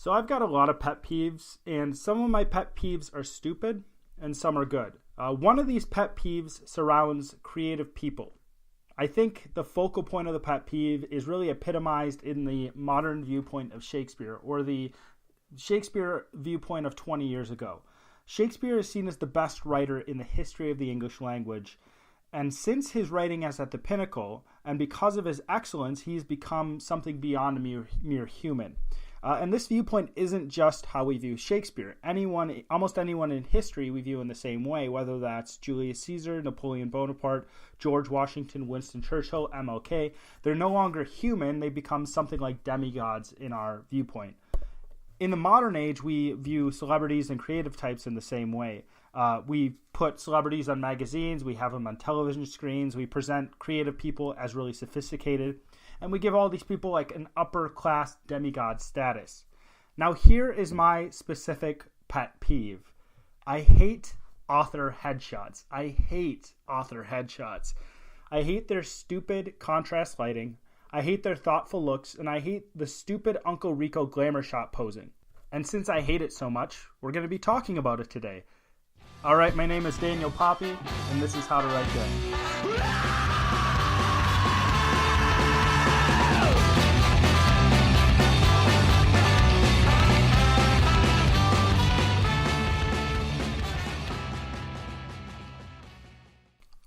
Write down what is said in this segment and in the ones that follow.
So I've got a lot of pet peeves, and some of my pet peeves are stupid and some are good. One of these pet peeves surrounds creative people. I think the focal point of the pet peeve is really epitomized in the modern viewpoint of Shakespeare, or the Shakespeare viewpoint of 20 years ago. Shakespeare is seen as the best writer in the history of the English language. And since his writing is at the pinnacle, and because of his excellence, he's become something beyond a mere human. And this viewpoint isn't just how we view Shakespeare. Almost anyone in history we view in the same way, whether that's Julius Caesar, Napoleon Bonaparte, George Washington, Winston Churchill, MLK. They're no longer human. They become something like demigods in our viewpoint. In the modern age, we view celebrities and creative types in the same way. We put celebrities on magazines, we have them on television screens, we present creative people as really sophisticated, and we give all these people like an upper class demigod status. Now here is my specific pet peeve. I hate author headshots. I hate their stupid contrast lighting. I hate their thoughtful looks, and I hate the stupid Uncle Rico glamour shot posing. And since I hate it so much, we're going to be talking about it today. Alright, my name is Daniel Poppy, and this is How to Write Good.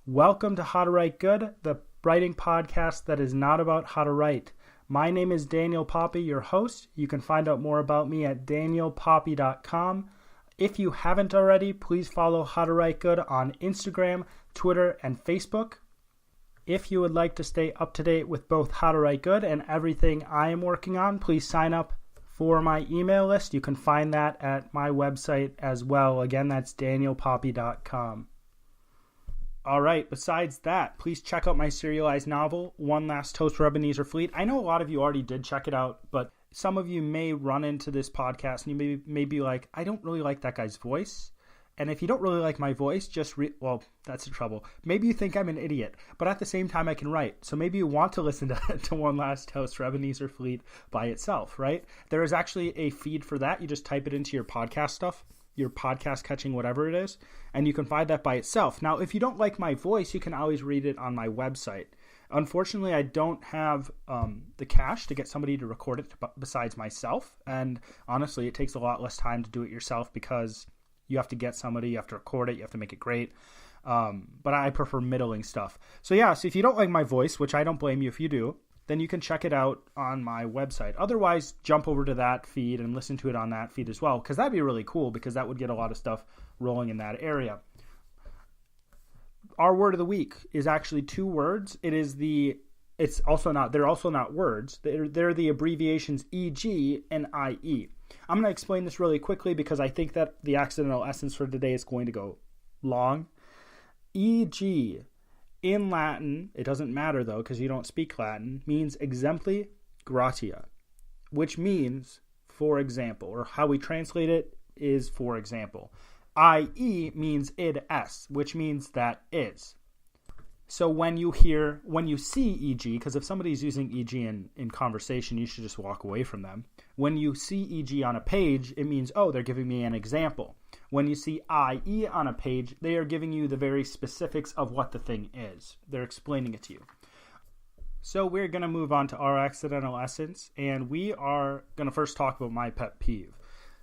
Welcome to How to Write Good, the writing podcast that is not about how to write. My name is Daniel Poppy, your host. You can find out more about me at danielpoppy.com. If you haven't already, please follow How to Write Good on Instagram, Twitter, and Facebook. If you would like to stay up to date with both How to Write Good and everything I am working on, please sign up for my email list. You can find that at my website as well. Again, that's danielpoppy.com. All right, besides that, please check out my serialized novel, One Last Toast for Ebenezer Fleet. I know a lot of you already did check it out, but some of you may run into this podcast and you may be like, I don't really like that guy's voice. And if you don't really like my voice, well, that's the trouble. Maybe you think I'm an idiot, but at the same time I can write. So maybe you want to listen to One Last Toast for Ebenezer Fleet by itself, right? There is actually a feed for that. You just type it into your podcast stuff, your podcast catching, whatever it is, and you can find that by itself. Now, if you don't like my voice, you can always read it on my website. Unfortunately, I don't have the cash to get somebody to record it besides myself. And honestly, it takes a lot less time to do it yourself because you have to get somebody, you have to record it, you have to make it great. But I prefer middling stuff. So if you don't like my voice, which I don't blame you if you do, then you can check it out on my website. Otherwise, jump over to that feed and listen to it on that feed as well, because that'd be really cool, because that would get a lot of stuff rolling in that area. Our word of the week is actually two words. They're also not words. They're the abbreviations EG and IE. I'm going to explain this really quickly because I think that the accidental essence for today is going to go long. EG in Latin, it doesn't matter though because you don't speak Latin, means exempli gratia, which means for example, or how we translate it is for example. IE means id es, which means that is. So when you see EG, because if somebody's using EG in conversation, you should just walk away from them. When you see EG on a page, it means, oh, they're giving me an example. When you see IE on a page, they are giving you the very specifics of what the thing is. They're explaining it to you. So we're going to move on to our accidental essence, and we are going to first talk about my pet peeve.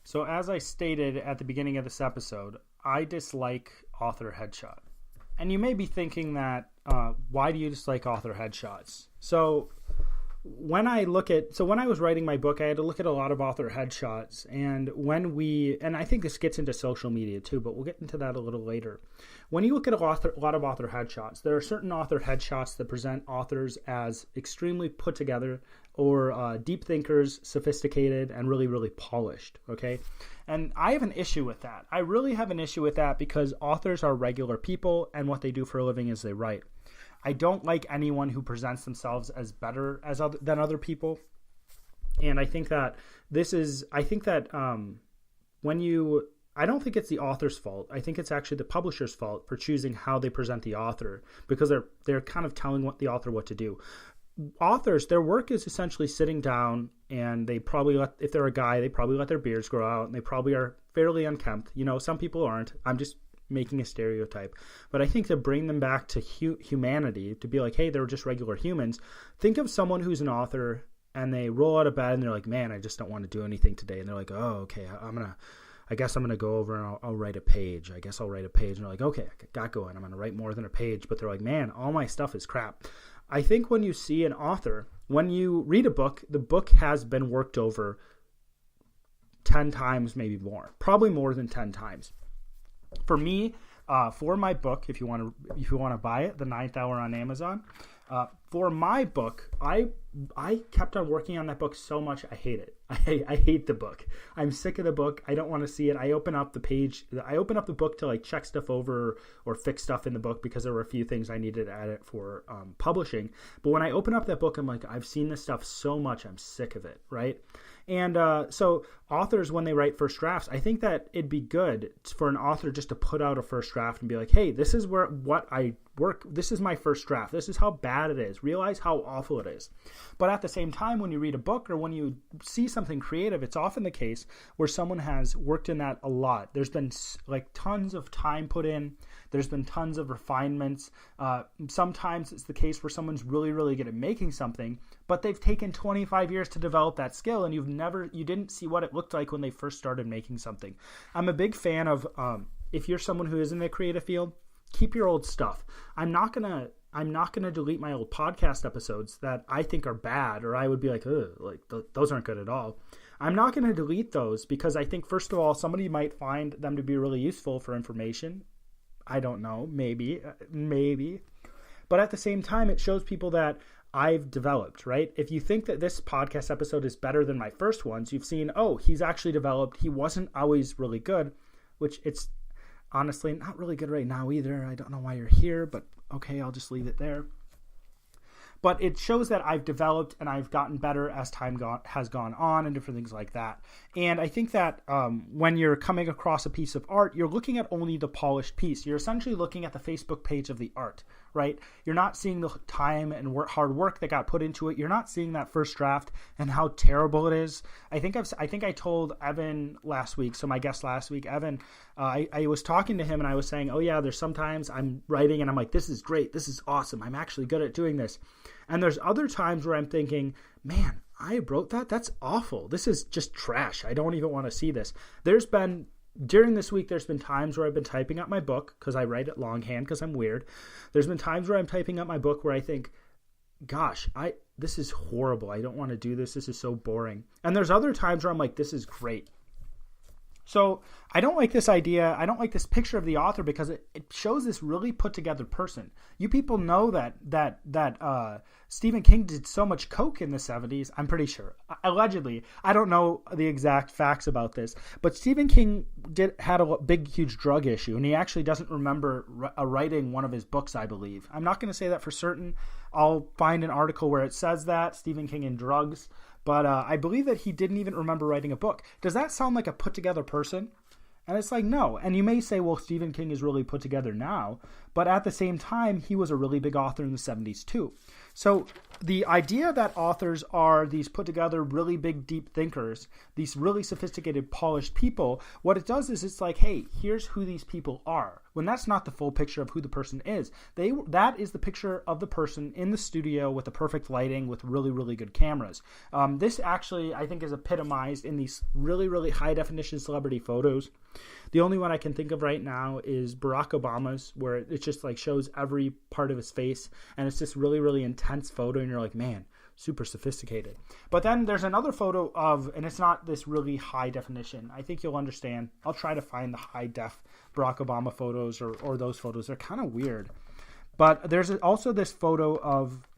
So as I stated at the beginning of this episode, I dislike author headshot. And you may be thinking that, why do you dislike author headshots? So when I was writing my book, I had to look at a lot of author headshots. And I think this gets into social media too, but we'll get into that a little later. When you look at a lot of author headshots, there are certain author headshots that present authors as extremely put together, or deep thinkers, sophisticated, and really, really polished, okay? And I have an issue with that. I really have an issue with that because authors are regular people, and what they do for a living is they write. I don't like anyone who presents themselves as better than other people. And I think that I don't think it's the author's fault. I think it's actually the publisher's fault for choosing how they present the author, because they're kind of telling the author what to do. authors, their work is essentially sitting down, and they probably if they're a guy, they probably let their beards grow out, and they probably are fairly unkempt. Some people aren't. I'm just making a stereotype. But I think to bring them back to humanity, to be like, hey, they're just regular humans. Think of someone who's an author, and they roll out of bed, and they're like, man, I just don't want to do anything today. And they're like, oh, okay, I guess I'm going to go over and I'll write a page. I guess I'll write a page. And they're like, okay, I got going. I'm going to write more than a page. But they're like, man, all my stuff is crap. I think when you see an author, when you read a book, the book has been worked over 10 times, maybe more, probably more than 10 times. For me, for my book, if you want to buy it, The Ninth Hour on Amazon, for my book, I kept on working on that book so much. I hate it. I hate the book. I'm sick of the book. I don't want to see it. I open up the page. I open up the book to like check stuff over or fix stuff in the book because there were a few things I needed to edit for publishing. But when I open up that book, I'm like, I've seen this stuff so much. I'm sick of it, right? And so authors, when they write first drafts, I think that it'd be good for an author just to put out a first draft and be like, hey, this is what I work. This is my first draft. This is how bad it is. Realize how awful it is. But at the same time, when you read a book or when you see something creative, it's often the case where someone has worked in that a lot. There's been like tons of time put in. There's been tons of refinements. Sometimes it's the case where someone's really, really good at making something, but they've taken 25 years to develop that skill, and you didn't see what it looked like when they first started making something. I'm a big fan of, if you're someone who is in the creative field, keep your old stuff. I'm not gonna delete my old podcast episodes that I think are bad, or I would be like, those aren't good at all. I'm not gonna delete those because I think, first of all, somebody might find them to be really useful for information. I don't know, maybe. But at the same time, it shows people that I've developed, right? If you think that this podcast episode is better than my first ones, you've seen, he's actually developed. He wasn't always really good, which it's honestly not really good right now either. I don't know why you're here, but okay, I'll just leave it there. But it shows that I've developed and I've gotten better as time has gone on and different things like that. And I think that when you're coming across a piece of art, you're looking at only the polished piece. You're essentially looking at the Facebook page of the art, right? You're not seeing the time and hard work that got put into it. You're not seeing that first draft and how terrible it is. I think I told Evan last week, so my guest last week, Evan, I was talking to him and I was saying, oh yeah, there's sometimes I'm writing and I'm like, this is great. This is awesome. I'm actually good at doing this. And there's other times where I'm thinking, man, I wrote that? That's awful. This is just trash. I don't even want to see this. During this week, there's been times where I've been typing up my book because I write it longhand because I'm weird. There's been times where I'm typing up my book where I think, gosh, this is horrible. I don't want to do this. This is so boring. And there's other times where I'm like, this is great. So I don't like this idea. I don't like this picture of the author because it shows this really put together person. You people know that Stephen King did so much coke in the 70s. I'm pretty sure. Allegedly. I don't know the exact facts about this. But Stephen King had a big, huge drug issue. And he actually doesn't remember writing one of his books, I believe. I'm not going to say that for certain. I'll find an article where it says that, Stephen King and drugs. But I believe that he didn't even remember writing a book. Does that sound like a put-together person? And it's like, no. And you may say, well, Stephen King is really put together now. But at the same time, he was a really big author in the 70s too. So the idea that authors are these put-together, really big, deep thinkers, these really sophisticated, polished people, what it does is it's like, hey, here's who these people are. When that's not the full picture of who the person is. That is the picture of the person in the studio with the perfect lighting, with really, really good cameras. This actually, I think, is epitomized in these really, really high-definition celebrity photos. The only one I can think of right now is Barack Obama's, where it just like shows every part of his face, and it's this really, really intense photo, and you're like, man, super sophisticated. But then there's another photo of, and it's not this really high definition. I think you'll understand. I'll try to find the high def Barack Obama photos or those photos. They're kind of weird. But there's also this photo of,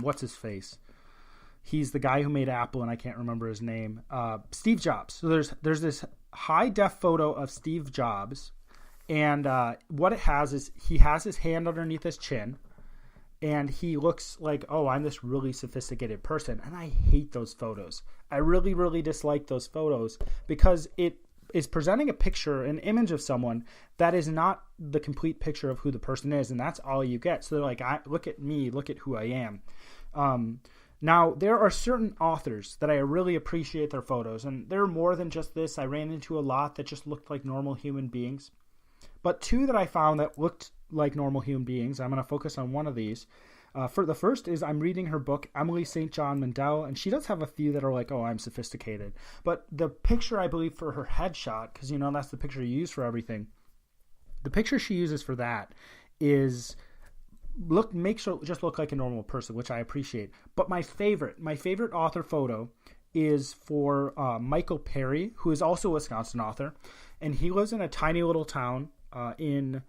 what's his face? He's the guy who made Apple, and I can't remember his name. Steve Jobs. So there's this high def photo of Steve Jobs, and what it has is he has his hand underneath his chin, and he looks like, oh, I'm this really sophisticated person. And I hate those photos. I really, really dislike those photos because it is presenting a picture, an image of someone that is not the complete picture of who the person is, and that's all you get. So they're like, look at me, look at who I am. Now, there are certain authors that I really appreciate their photos, and there are more than just this. I ran into a lot that just looked like normal human beings. But two that I found that looked like normal human beings, I'm going to focus on one of these. For the first is, I'm reading her book, Emily St. John Mandel, and she does have a few that are like, oh, I'm sophisticated. But the picture, I believe, for her headshot, because, that's the picture you use for everything, the picture she uses for that is... makes her just look like a normal person, which I appreciate. But my favorite author photo is for Michael Perry, who is also a Wisconsin author, and he lives in a tiny little town in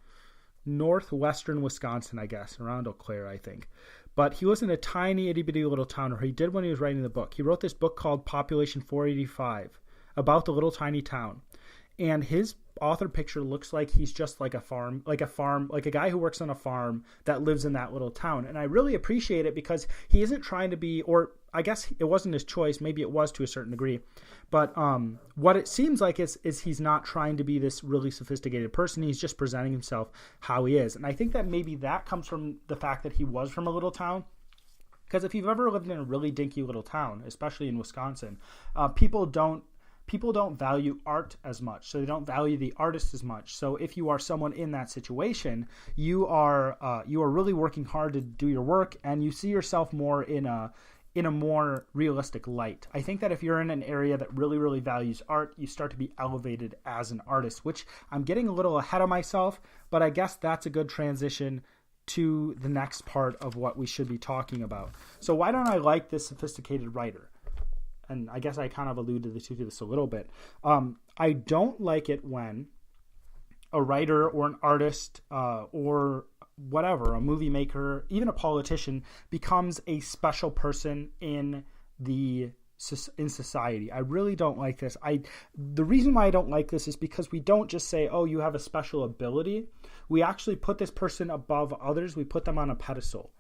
northwestern Wisconsin, I guess, around Eau Claire, I think. But he lives in a tiny itty bitty little town, or he did when he was writing the book. He wrote this book called Population 485 about the little tiny town, and his author picture looks like he's just like a guy who works on a farm that lives in that little town. And I really appreciate it because he isn't trying to be, or I guess it wasn't his choice, maybe it was to a certain degree, but what it seems like is he's not trying to be this really sophisticated person. He's just presenting himself how he is. And I think that maybe that comes from the fact that he was from a little town. Because if you've ever lived in a really dinky little town, especially in Wisconsin, people don't value art as much, so they don't value the artist as much. So if you are someone in that situation, you are really working hard to do your work, and you see yourself more in a more realistic light. I think that if you're in an area that really, really values art, you start to be elevated as an artist, which I'm getting a little ahead of myself, but I guess that's a good transition to the next part of what we should be talking about. So why don't I like this sophisticated writer? And I guess I kind of alluded to this a little bit. I don't like it when a writer or an artist or whatever, a movie maker, even a politician, becomes a special person in society. I really don't like this. The reason why I don't like this is because we don't just say, oh, you have a special ability. We actually put this person above others. We put them on a pedestal.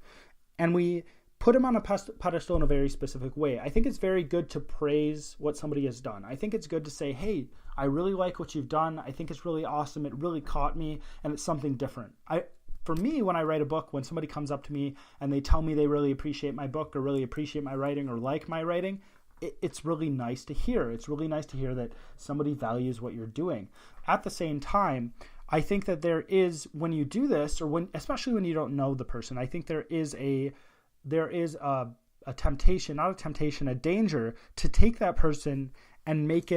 And we put him on a pedestal in a very specific way. I think it's very good to praise what somebody has done. I think it's good to say, hey, I really like what you've done. I think it's really awesome. It really caught me, and it's something different. For me, when I write a book, when somebody comes up to me and they tell me they really appreciate my book or really appreciate my writing or like my writing, it's really nice to hear. It's really nice to hear that somebody values what you're doing. At the same time, I think that there is, when you do this, or especially when you don't know the person, I think there is a temptation, not a temptation, a danger to take that person and make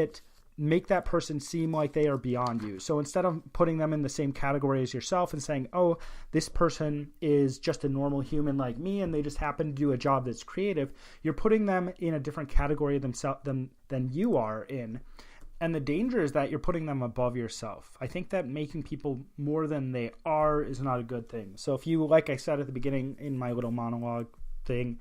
that person seem like they are beyond you. So instead of putting them in the same category as yourself and saying, oh, this person is just a normal human like me and they just happen to do a job that's creative, you're putting them in a different category than you are in. And the danger is that you're putting them above yourself. I think that making people more than they are is not a good thing. So if you, like I said at the beginning in my little monologue thing,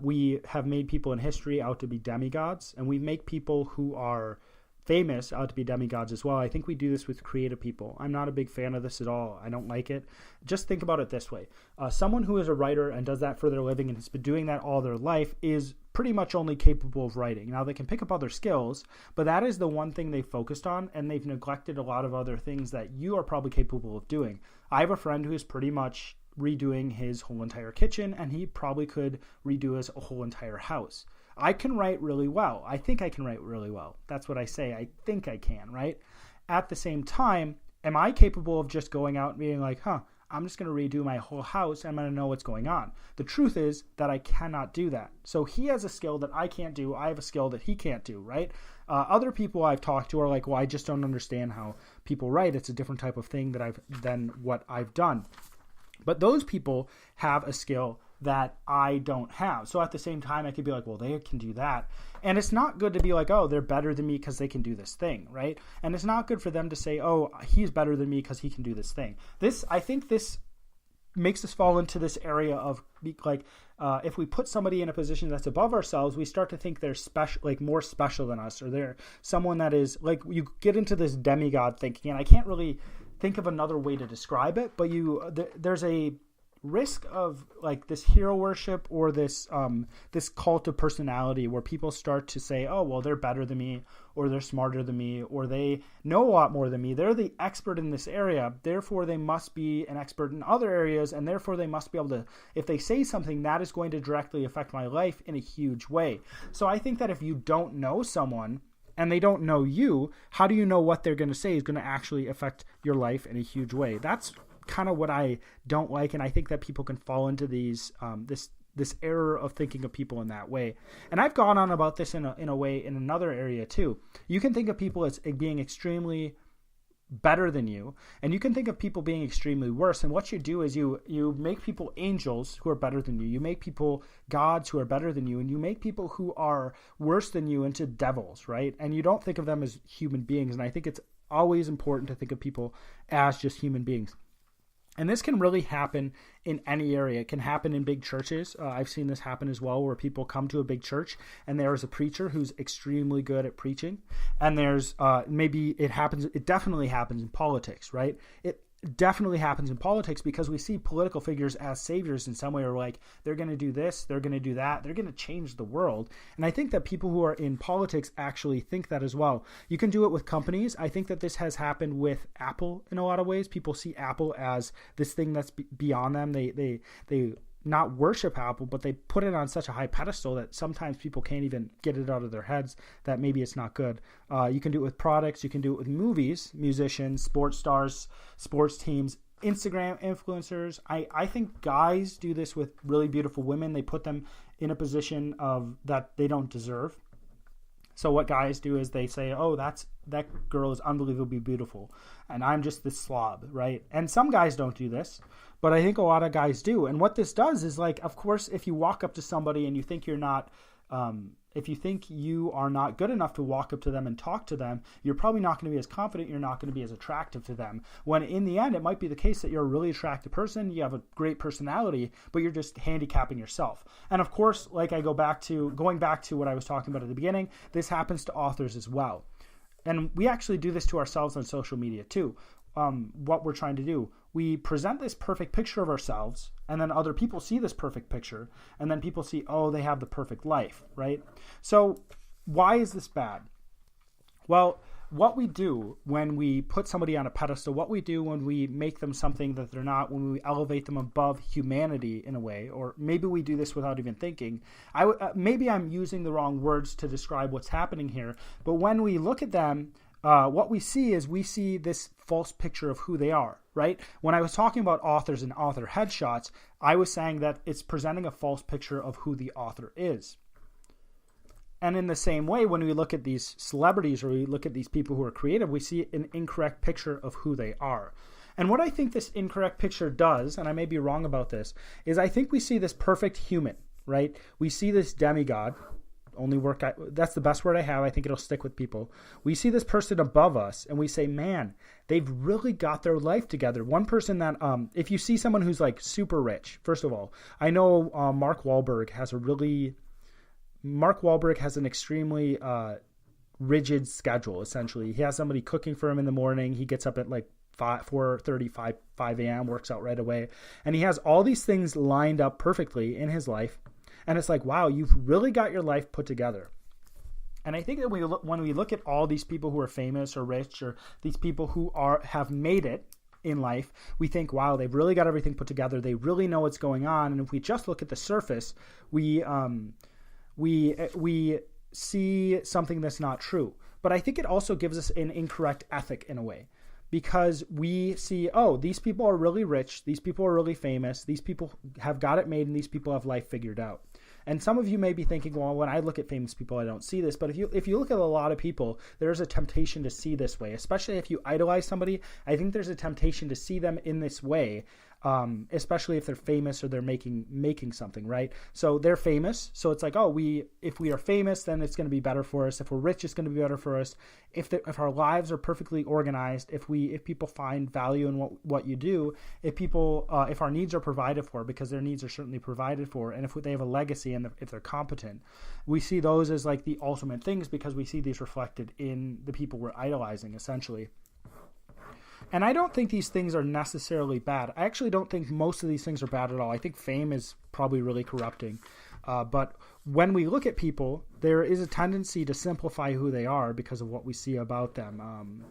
we have made people in history out to be demigods, and we make people who are famous out to be demigods as well. I think we do this with creative people. I'm not a big fan of this at all. I don't like it. Just think about it this way. Someone who is a writer and does that for their living and has been doing that all their life is pretty much only capable of writing. Now, they can pick up other skills, but that is the one thing they focused on, and they've neglected a lot of other things that you are probably capable of doing. I have a friend who is pretty much redoing his whole entire kitchen, and he probably could redo his whole entire house. I can write really well. I think I can write really well. That's what I say. I think I can, right? At the same time, am I capable of just going out and being like, I'm just going to redo my whole house and I'm going to know what's going on? The truth is that I cannot do that. So he has a skill that I can't do. I have a skill that he can't do, right? Other people I've talked to are like, well, I just don't understand how people write. It's a different type of thing than what I've done. But those people have a skill that I don't have. So at the same time, I could be like, well, they can do that. And it's not good to be like, oh, they're better than me because they can do this thing, right? And it's not good for them to say, oh, he's better than me because he can do this thing. I think this makes us fall into this area of like, if we put somebody in a position that's above ourselves, we start to think they're special, like more special than us, or they're someone that is like, you get into this demigod thinking, and I can't really think of another way to describe it, but there's a risk of like this hero worship or this this cult of personality where people start to say, oh, well, they're better than me, or they're smarter than me, or they know a lot more than me. They're the expert in this area, therefore they must be an expert in other areas, and therefore they must be able to, if they say something, that is going to directly affect my life in a huge way. So I think that if you don't know someone and they don't know you, how do you know what they're going to say is going to actually affect your life in a huge way? That's kind of what I don't like, and I think that people can fall into these this error of thinking of people in that way. And I've gone on about this in a way in another area too. You can think of people as being extremely better than you, and you can think of people being extremely worse. And what you do is you make people angels who are better than you. You make people gods who are better than you, and you make people who are worse than you into devils, right? And you don't think of them as human beings. And I think it's always important to think of people as just human beings. And this can really happen in any area. It can happen in big churches. I've seen this happen as well, where people come to a big church and there is a preacher who's extremely good at preaching. And there's it definitely happens in politics, right? It definitely happens in politics because we see political figures as saviors in some way, or like they're going to do this, they're going to do that, they're going to change the world. And I think that people who are in politics actually think that as well. You can do it with companies. I think that this has happened with Apple in a lot of ways. People see Apple as this thing that's beyond them. They not worship Apple, but they put it on such a high pedestal that sometimes people can't even get it out of their heads that maybe it's not good. You can do it with products. You can do it with movies, musicians, sports stars, sports teams, Instagram influencers. I think guys do this with really beautiful women. They put them in a position of that they don't deserve. So what guys do is they say, oh, that girl is unbelievably beautiful, and I'm just this slob, right? And some guys don't do this, but I think a lot of guys do. And what this does is, like, of course, if you walk up to somebody and you think you're not, if you think you are not good enough to walk up to them and talk to them, you're probably not going to be as confident, you're not going to be as attractive to them. When in the end, it might be the case that you're a really attractive person, you have a great personality, but you're just handicapping yourself. And of course, like going back to what I was talking about at the beginning, this happens to authors as well. And we actually do this to ourselves on social media too. What we're trying to do, we present this perfect picture of ourselves, and then other people see this perfect picture, and then people see, oh, they have the perfect life, right? So why is this bad? Well, what we do when we put somebody on a pedestal, what we do when we make them something that they're not, when we elevate them above humanity in a way, or maybe we do this without even thinking. Maybe I'm using the wrong words to describe what's happening here, but when we look at them, what we see is we see this false picture of who they are, right? When I was talking about authors and author headshots, I was saying that it's presenting a false picture of who the author is. And in the same way, when we look at these celebrities or we look at these people who are creative, we see an incorrect picture of who they are. And what I think this incorrect picture does, and I may be wrong about this, is I think we see this perfect human, right? We see this demigod. That's the best word I have. I think it'll stick with people. We see this person above us and we say, man, they've really got their life together. One person that, if you see someone who's like super rich, first of all, I know Mark Wahlberg has an extremely rigid schedule, essentially. He has somebody cooking for him in the morning. He gets up at like 4:30, 5 a.m., works out right away. And he has all these things lined up perfectly in his life. And it's like, wow, you've really got your life put together. And I think that when we look at all these people who are famous or rich, or these people who have made it in life, we think, wow, they've really got everything put together. They really know what's going on. And if we just look at the surface, we see something that's not true. But I think it also gives us an incorrect ethic in a way. Because we see, oh, these people are really rich, these people are really famous, these people have got it made, and these people have life figured out. And some of you may be thinking, well, when I look at famous people, I don't see this. But if you look at a lot of people, there's a temptation to see this way, especially if you idolize somebody. I think there's a temptation to see them in this way, especially if they're famous or they're making something, right? So they're famous. So it's like, oh, if we are famous, then it's going to be better for us. If we're rich, it's going to be better for us. If our lives are perfectly organized, if people find value in what you do, if our needs are provided for, because their needs are certainly provided for, and if they have a legacy and if they're competent, we see those as like the ultimate things because we see these reflected in the people we're idolizing, essentially. And I don't think these things are necessarily bad. I actually don't think most of these things are bad at all. I think fame is probably really corrupting. But when we look at people, there is a tendency to simplify who they are because of what we see about them.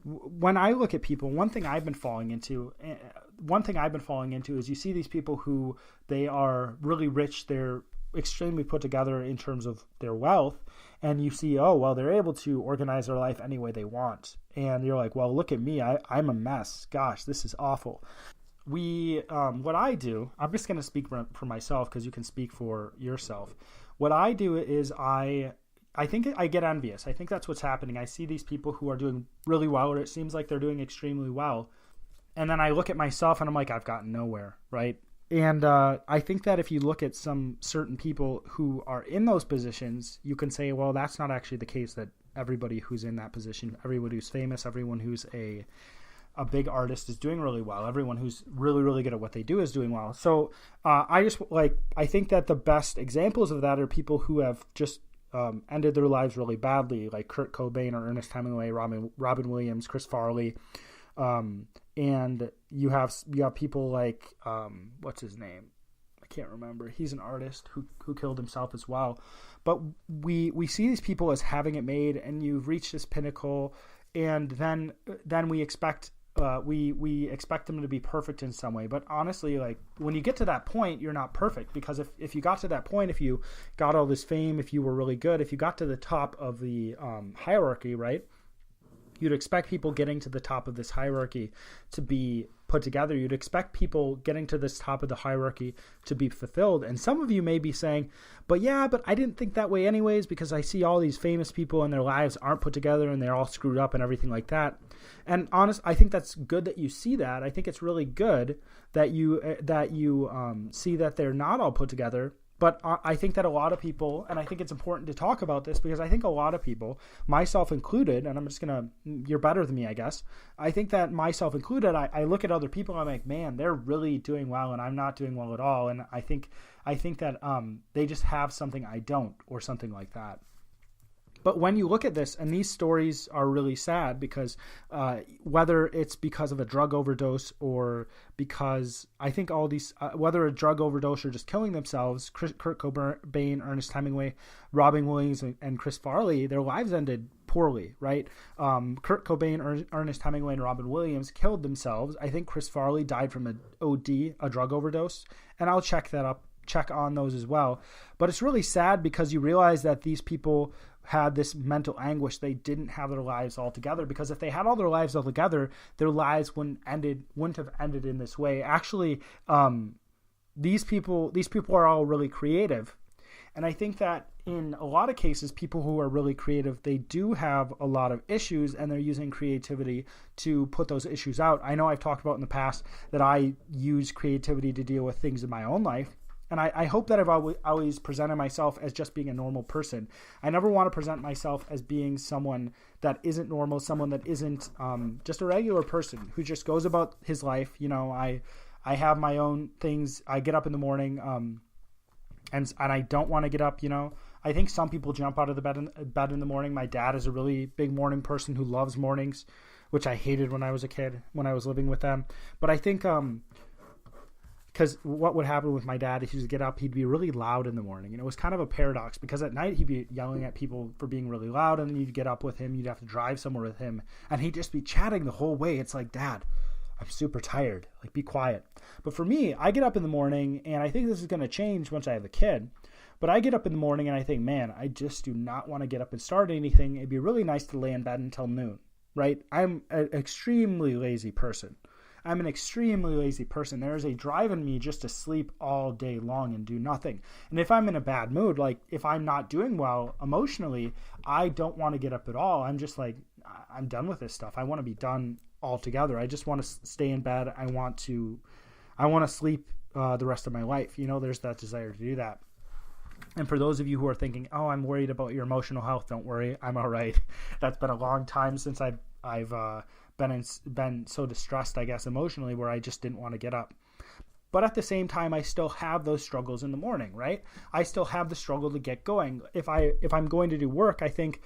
When I look at people, one thing I've been falling into is you see these people who they are really rich. They're extremely put together in terms of their wealth. And you see, oh, well, they're able to organize their life any way they want. And you're like, well, look at me. I'm a mess. Gosh, this is awful. What I do, I'm just going to speak for myself because you can speak for yourself. What I do is I think I get envious. I think that's what's happening. I see these people who are doing really well, or it seems like they're doing extremely well. And then I look at myself and I'm like, I've gotten nowhere, right? And I think that if you look at some certain people who are in those positions, you can say, well, that's not actually the case, that everybody who's in that position, everyone who's famous, everyone who's a big artist is doing really well. Everyone who's really, really good at what they do is doing well. So I think that the best examples of that are people who have just ended their lives really badly, like Kurt Cobain or Ernest Hemingway, Robin Williams, Chris Farley. And you have people like, what's his name? I can't remember. He's an artist who killed himself as well. But we see these people as having it made, and you've reached this pinnacle, and then we expect we expect them to be perfect in some way. But honestly, like, when you get to that point, you're not perfect, because if you got to that point, if you got all this fame, if you were really good, if you got to the top of the hierarchy, right? You'd expect people getting to the top of this hierarchy to be put together. You'd expect people getting to this top of the hierarchy to be fulfilled. And some of you may be saying, but I didn't think that way anyways, because I see all these famous people and their lives aren't put together and they're all screwed up and everything like that. And I think that's good that you see that. I think it's really good that you see that they're not all put together. But I think that a lot of people, and I think it's important to talk about this, because I think a lot of people, myself included, and I'm just going to, you're better than me, I guess. I think that myself included, I look at other people and I'm like, man, they're really doing well and I'm not doing well at all. And I think that they just have something I don't, or something like that. But when you look at this, and these stories are really sad, because whether it's because of a drug overdose, or because I think all these, whether a drug overdose or just killing themselves, Kurt Cobain, Ernest Hemingway, Robin Williams, and Chris Farley, their lives ended poorly, right? Kurt Cobain, Ernest Hemingway, and Robin Williams killed themselves. I think Chris Farley died from an OD, a drug overdose, and I'll check on those as well. But it's really sad, because you realize that these people had this mental anguish. They didn't have their lives all together, because if they had all their lives all together, their lives wouldn't have ended in this way. Actually, these people are all really creative. And I think that in a lot of cases, people who are really creative, they do have a lot of issues, and they're using creativity to put those issues out. I know I've talked about in the past that I use creativity to deal with things in my own life. And I hope that I've always presented myself as just being a normal person. I never want to present myself as being someone that isn't normal, someone that isn't just a regular person who just goes about his life. You know, I have my own things. I get up in the morning, and I don't want to get up. You know, I think some people jump out of the bed in the morning. My dad is a really big morning person who loves mornings, which I hated when I was a kid, when I was living with them. But I think because what would happen with my dad, if he would get up, he'd be really loud in the morning. And it was kind of a paradox, because at night he'd be yelling at people for being really loud, and then you'd get up with him, you'd have to drive somewhere with him, and he'd just be chatting the whole way. It's like, Dad, I'm super tired. Like, be quiet. But for me, I get up in the morning, and I think this is going to change once I have a kid. But I get up in the morning and I think, man, I just do not want to get up and start anything. It'd be really nice to lay in bed until noon, right? I'm an extremely lazy person. There is a drive in me just to sleep all day long and do nothing. And if I'm in a bad mood, like if I'm not doing well emotionally, I don't want to get up at all. I'm just like, I'm done with this stuff. I want to be done altogether. I just want to stay in bed. I want to sleep the rest of my life. You know, there's that desire to do that. And for those of you who are thinking, oh, I'm worried about your emotional health, don't worry. I'm all right. That's been a long time since I've been so distressed, I guess, emotionally, where I just didn't want to get up. But at the same time, I still have those struggles in the morning, right? I still have the struggle to get going. If I'm going to do work, I think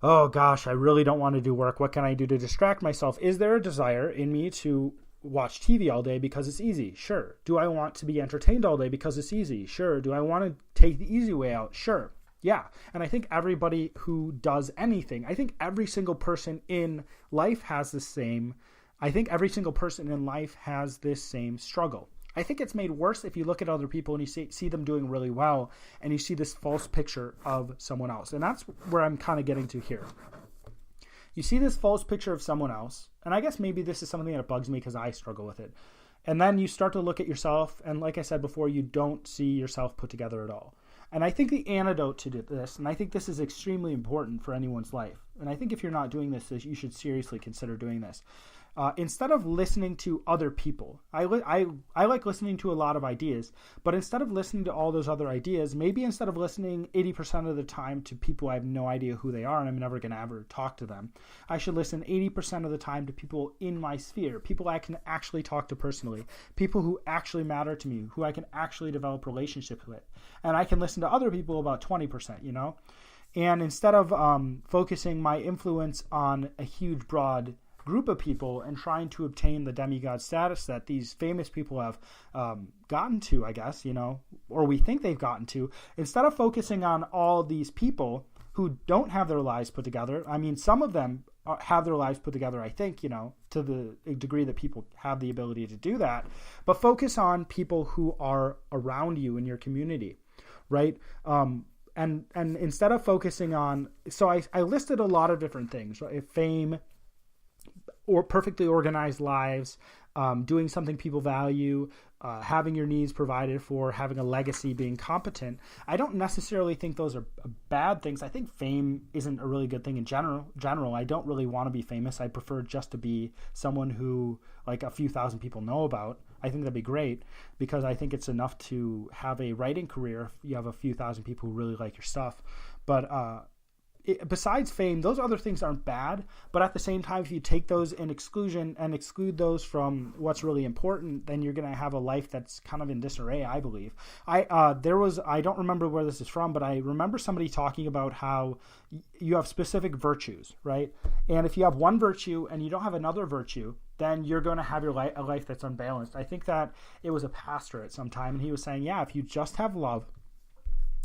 oh gosh, I really don't want to do work. What can I do to distract myself? Is there a desire in me to watch TV all day because it's easy? Sure. Do I want to be entertained all day because it's easy? Sure. Do I want to take the easy way out? Sure. Yeah. And I think everybody who does anything, I think every single person in life has the same, I think every single person in life has this same struggle. I think it's made worse if you look at other people and you see them doing really well and you see this false picture of someone else. And that's where I'm kind of getting to here. You see this false picture of someone else, and I guess maybe this is something that bugs me because I struggle with it. And then you start to look at yourself, and like I said before, you don't see yourself put together at all. And I think the antidote to this, and I think this is extremely important for anyone's life, and I think if you're not doing this, you should seriously consider doing this. Instead of listening to other people, I like listening to a lot of ideas, but instead of listening to all those other ideas, maybe instead of listening 80% of the time to people I have no idea who they are and I'm never going to ever talk to them, I should listen 80% of the time to people in my sphere, people I can actually talk to personally, people who actually matter to me, who I can actually develop relationships with. And I can listen to other people about 20%, you know? And instead of focusing my influence on a huge, broad group of people and trying to obtain the demigod status that these famous people have gotten to, I guess, you know, or we think they've gotten to, instead of focusing on all these people who don't have their lives put together. I mean, some of them have their lives put together, I think, you know, to the degree that people have the ability to do that, but focus on people who are around you in your community, right? And instead of focusing on, so I listed a lot of different things, right? Fame, or perfectly organized lives, doing something people value, having your needs provided for, having a legacy, being competent. I don't necessarily think those are bad things. I think fame isn't a really good thing in general. I don't really want to be famous. I prefer just to be someone who like a few thousand people know about. I think that'd be great because I think it's enough to have a writing career if you have a few thousand people who really like your stuff. But besides fame, those other things aren't bad, but at the same time, if you take those in exclusion and exclude those from what's really important, then you're going to have a life that's kind of in disarray, I believe. I don't remember where this is from, but I remember somebody talking about how you have specific virtues, right? And if you have one virtue and you don't have another virtue, then you're going to have a life that's unbalanced. I think that it was a pastor at some time, and he was saying, yeah, if you just have love,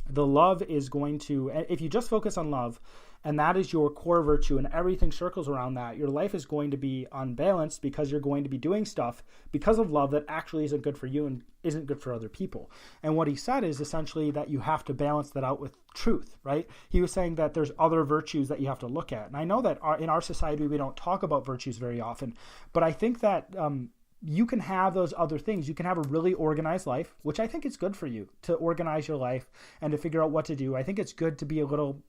the love is going to, if you just focus on love and that is your core virtue and everything circles around that, your life is going to be unbalanced because you're going to be doing stuff because of love that actually isn't good for you and isn't good for other people. And what he said is essentially that you have to balance that out with truth, right? He was saying that there's other virtues that you have to look at. And I know that in our society, we don't talk about virtues very often, but I think that you can have those other things. You can have a really organized life, which I think is good for you to organize your life and to figure out what to do. I think it's good to be a little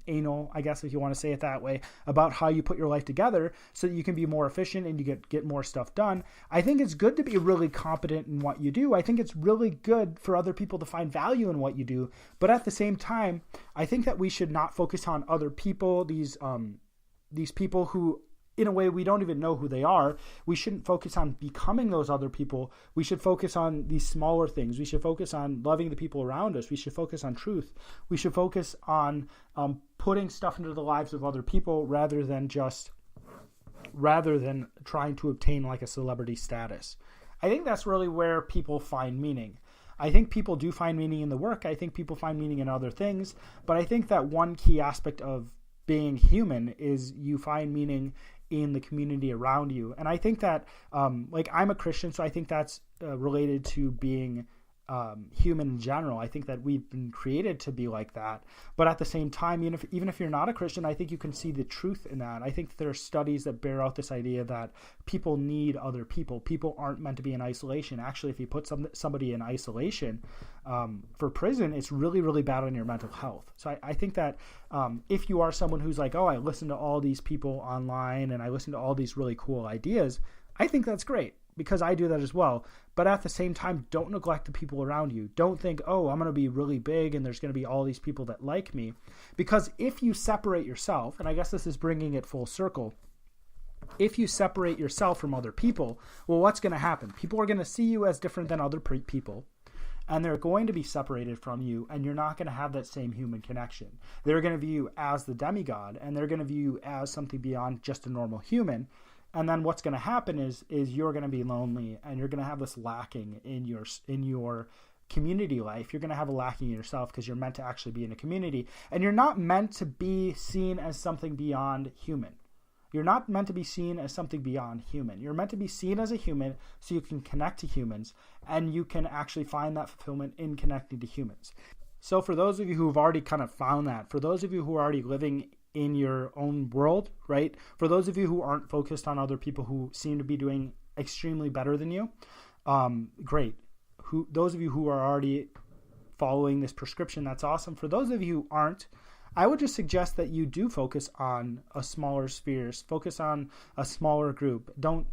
anal, I guess, if you want to say it that way, about how you put your life together so that you can be more efficient and you get more stuff done. I think it's good to be really competent in what you do. I think it's really good for other people to find value in what you do. But at the same time, I think that we should not focus on other people, these people who, in a way, we don't even know who they are. We shouldn't focus on becoming those other people. We should focus on these smaller things. We should focus on loving the people around us. We should focus on truth. We should focus on putting stuff into the lives of other people rather than trying to obtain like a celebrity status. I think that's really where people find meaning. I think people do find meaning in the work. I think people find meaning in other things. But I think that one key aspect of being human is you find meaning in the community around you. And I think that, like, I'm a Christian, so I think that's related to being human in general. I think that we've been created to be like that. But at the same time, even if you're not a Christian, I think you can see the truth in that. I think there are studies that bear out this idea that people need other people. People aren't meant to be in isolation. Actually, if you put somebody in isolation for prison, it's really, really bad on your mental health. So I think that if you are someone who's like, oh, I listen to all these people online and I listen to all these really cool ideas, I think that's great, because I do that as well. But at the same time, don't neglect the people around you. Don't think, oh, I'm going to be really big and there's going to be all these people that like me. Because if you separate yourself, and I guess this is bringing it full circle, if you separate yourself from other people, well, what's going to happen? People are going to see you as different than other people. and they're going to be separated from you, and you're not going to have that same human connection. They're going to view you as the demigod, and they're going to view you as something beyond just a normal human. And then what's going to happen is you're going to be lonely, and you're going to have this lacking in your community life. You're going to have a lacking in yourself because you're meant to actually be in a community, and you're not meant to be seen as something beyond human. You're not meant to be seen as something beyond human. You're meant to be seen as a human so you can connect to humans, and you can actually find that fulfillment in connecting to humans. So for those of you who have already kind of found that, for those of you who are already living in your own world, right? For those of you who aren't focused on other people who seem to be doing extremely better than you, great. Those of you who are already following this prescription, that's awesome. For those of you who aren't, I would just suggest that you do focus on a smaller spheres, focus on a smaller group. Don't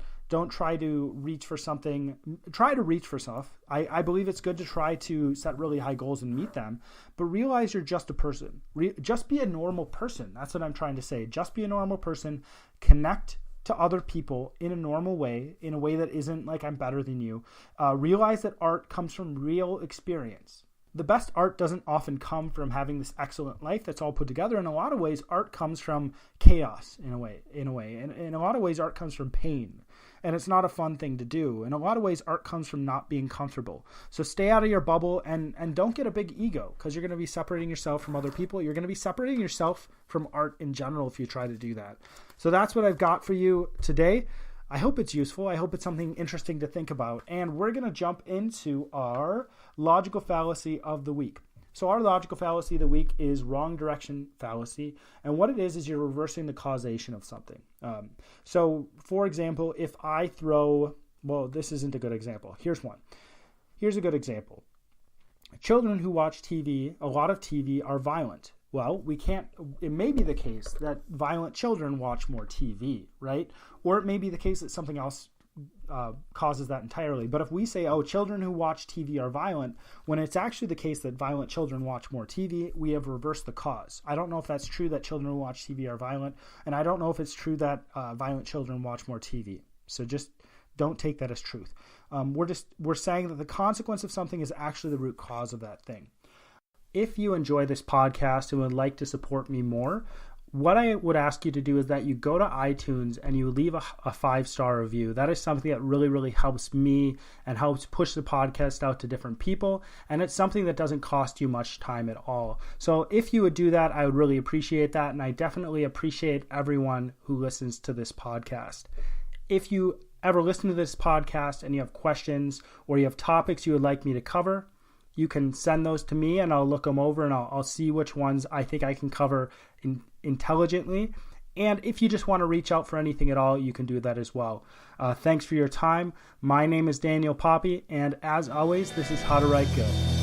try to reach for something. Try to reach for stuff. I believe it's good to try to set really high goals and meet them, but realize you're just a person. Just be a normal person. That's what I'm trying to say. Just be a normal person. Connect to other people in a normal way, in a way that isn't like I'm better than you. Realize that art comes from real experience. The best art doesn't often come from having this excellent life that's all put together. In a lot of ways, art comes from chaos in a way. And in a lot of ways, art comes from pain. And it's not a fun thing to do. In a lot of ways, art comes from not being comfortable. So stay out of your bubble and don't get a big ego, because you're going to be separating yourself from other people. You're going to be separating yourself from art in general if you try to do that. So that's what I've got for you today. I hope it's useful. I hope it's something interesting to think about. And we're going to jump into our logical fallacy of the week. So our logical fallacy of the week is wrong direction fallacy. And what it is you're reversing the causation of something. So, for example, if I this isn't a good example. Here's one. Here's a good example. Children who watch TV, a lot of TV, are violent. Well, it may be the case that violent children watch more TV, right? Or it may be the case that something else causes that entirely. But if we say, children who watch TV are violent, when it's actually the case that violent children watch more TV, we have reversed the cause. I don't know if that's true that children who watch TV are violent, and I don't know if it's true that violent children watch more TV. So just don't take that as truth. We're saying that the consequence of something is actually the root cause of that thing. If you enjoy this podcast and would like to support me more, what I would ask you to do is that you go to iTunes and you leave a 5-star review. That is something that really, really helps me and helps push the podcast out to different people. And it's something that doesn't cost you much time at all. So if you would do that, I would really appreciate that. And I definitely appreciate everyone who listens to this podcast. If you ever listen to this podcast and you have questions or you have topics you would like me to cover, you can send those to me and I'll look them over and I'll see which ones I think I can cover intelligently. And if you just want to reach out for anything at all, you can do that as well. Thanks for your time. My name is Daniel Poppy, and as always, this is How to Write Good.